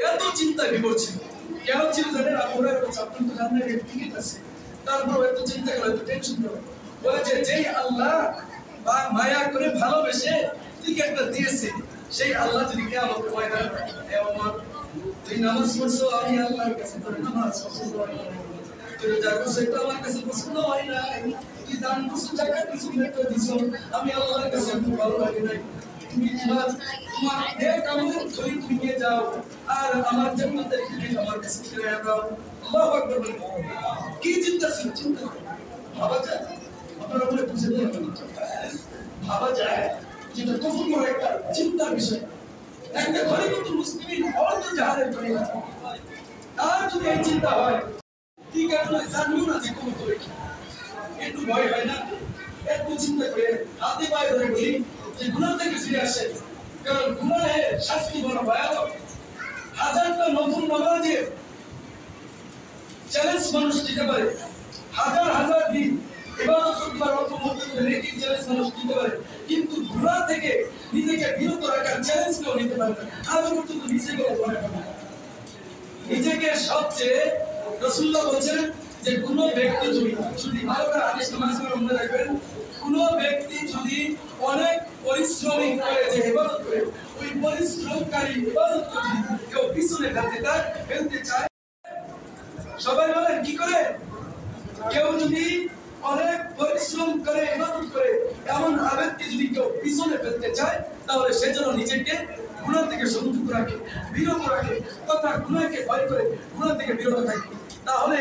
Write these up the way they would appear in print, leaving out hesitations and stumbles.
এত চিন্তা বিভোর ছিল। কেন ছিল জানেন? আপনারা আপনার তো জানেন টিকিট আছে, তারপর এত চিন্তা করে, এত টেনশন করে, বলে যে যেই আল্লাহ বা মায়া করে ভালোবেসে টিকিটটা দিয়েছে, সেই আল্লাহ যদি কিয়ামতের ময়দানে আমার তুই নামাজ পড়ছো, আমি আল্লাহর কাছে তোর নামাজ পছন্দ হয় না, তুই যা করছো এটা আমার কাছে পছন্দ হয় না, তুই দান করছো, জাকাত কিছু করে দিছো, আমি আল্লাহর কাছে একটু ভালো লাগে নাই, তুমি তোমার নেক আমল ধরে তুমি নিয়ে যাও আর আমার জান্নাতের টিকিট আমার কাছে ফিরিয়ে দাও। আল্লাহু আকবার। কি চিন্তা ছিল? চিন্তা ভাবা যায়? আপনারা বলে বুঝে দেন, ভাবা যায় যেটা কত বড় একটা চিন্তার বিষয়। একটা গরিবুল মুসলিম অর্ধ জাহানের করে তার যদি এই চিন্তা হয়, কি কারণে জানিও না যে কোন করে একটু ভয় হয় না? একটু চিন্তা করে হাতে পায়ে ধরে বলি যে গুনাহ থেকে ফিরে আসে, কারণ গুনাহের শাস্তি বড় ভয়াবহ। হাজারটা নতুন নামাজে চ্যালেঞ্জ মানুষ দিতে পারে, হাজার হাজার দিন ইবাদত করবার অর্থ মধ্যে নেকি চ্যালেঞ্জ মানুষ দিতে পারে, কিন্তু গুনাহ থেকে নিজেকে বিরত রাখার চ্যালেঞ্জ কেউ নিতে পারে না। আজ পর্যন্ত নিজেকে নিজেকে সবচেয়ে রাসূলুল্লাহ বলেছেন যে কোন ব্যক্তি যদি ভালো করে হাদিস মাসুর মনে রাখবেন, কোন ব্যক্তি যদি অনেক পরিশ্রম করে যে ইবাদত করে, ওই পরিশ্রমকারী ইবাদত যদি কেউ পিছনে ফেলতে চায়, সবাই বলেন কি করে? কেউ যদি অনেক পরিশ্রম করে ইবাদত করে এমন আবেগকে যদি কেউ পিছনে ফেলতে চায়, তাহলে সে যেন নিজেকে গুনাহ থেকে সংযত রাখে, বিরত রাখে, তথা গুনাহকে ভয় করে গুনাহ থেকে বিরত থাকে। তাহলে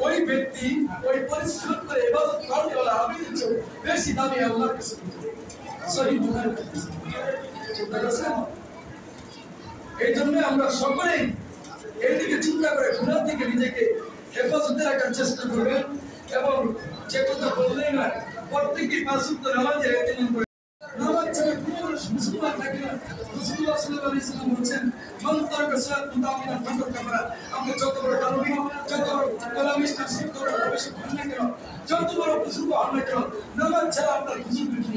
ওই ব্যক্তি ওই পরিশ্রম করে ইবাদত করতে ওলা আবেগের চেয়ে বেশি দামি আল্লাহর কাছে। সহিহ বুখারী। এই জন্য আমরা সকলেই এইদিকে চিন্তা করে গুনাহ থেকে নিজেকে হেফাজতে রাখার চেষ্টা করবেন। এবং যে কথা বললেই না, প্রত্যেকটি পাঁচ ওয়াক্ত নামাজের এহতিমাম করে। নামাজ ছাড়া কোনো মুসলমান থাকে না। রাসূলুল্লাহ সাল্লাল্লাহু আলাইহি ওয়াসাল্লাম বলেছেন, মান তারাকা সালাত মুতাআম্মিদান ফাকাদ কাফারা। আমরা যত বড় দানবী, যত বড় কলামিস্ট, যত বড় গবেষক হন না কেন, যত বড় বুজুর্গ হন না কেন, নামাজ ছাড়া আপনার বুজুর্গ কি?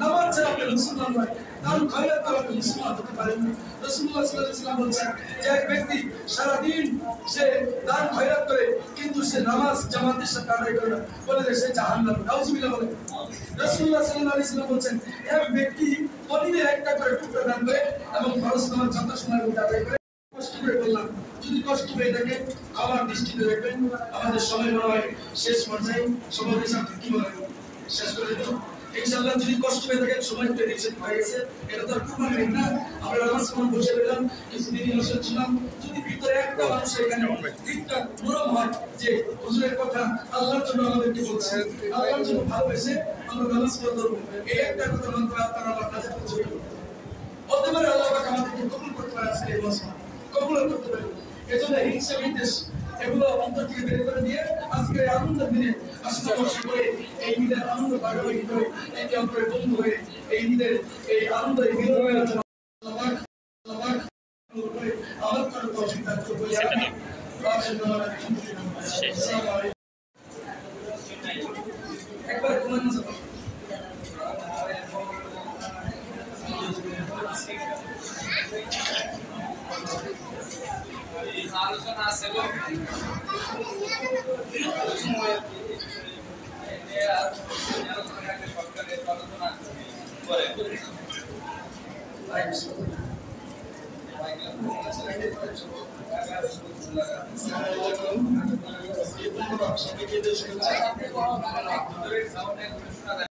নামাজ ছাড়া আপনি মুসলমান নয়। দান খয়রাত ছাড়া আপনি মুসলমান হতে পারেন না। রাসূলুল্লাহ সাল্লাল্লাহু আলাইহি ওয়াসাল্লাম বলেছেন যে এক ব্যক্তি সারা দিন সে দান খয়রাত করে, কিন্তু সে নামাজ জামাতের সাথে আদায় করে না, বলে যে সে জাহান্নামী। নাউযুবিল্লাহ বলেন। রাসূলুল্লাহ সাল্লাল্লাহু আলাইহি ওয়াসাল্লাম বলেছেন এক ব্যক্তি প্রতিদিন একটা করে টুকরা দান করে এবং ফরজ নামাজ যথাসময়ের মধ্যে আদায় করে। কষ্ট করে বললাম, যদি কষ্ট পেয়ে থাকে আমার দৃষ্টিতে রাখবেন। আমাদের সময় মনে হয় শেষ পর্যায়ে, সমাবেশ আপনি কি মনে হয় শেষ করে দেব ইনশাআল্লাহ। যদি কষ্ট পেয়ে থাকেন, সময় পেয়ে রিসেট হয়ে গেছে, এটা তো আর কুরবানি না। আমরা নামাজ পড়ে বসে রইলাম, কিছুদিন বসে ছিলাম, যদি ভিতরে একটা মানুষ এখানে দিকটা নরম হয় যে হুজুরের কথা আল্লাহর জন্য আমাদেরকে বলছে, আল্লাহর জন্য ভালোবেসে আমরা নামাজ পড়তে পারবো, এই একটা কথা মাত্র আপনারা আমার কাছে পৌঁছে দিন। হতে পারে আল্লাহ পাক আমাদেরকে কবুল করতে পারে, আজকে এই মাস কবুল করতে পারে। এজন্য হিংসা বিদ্বেষ এগুলো অন্তর থেকে বের করে দিয়ে আজকে আনন্দের দিনে আসলে বসে করে এই ঈদের আনন্দ ভাগাভাগি করে একে অপরের বন্ধু হয়ে এই ঈদের এই আনন্দ মিলনের জন্য আমার কারো তৌফিক দান করুন। একবার ঘুমানো যাবে। আলোচনা আছে সবাইকে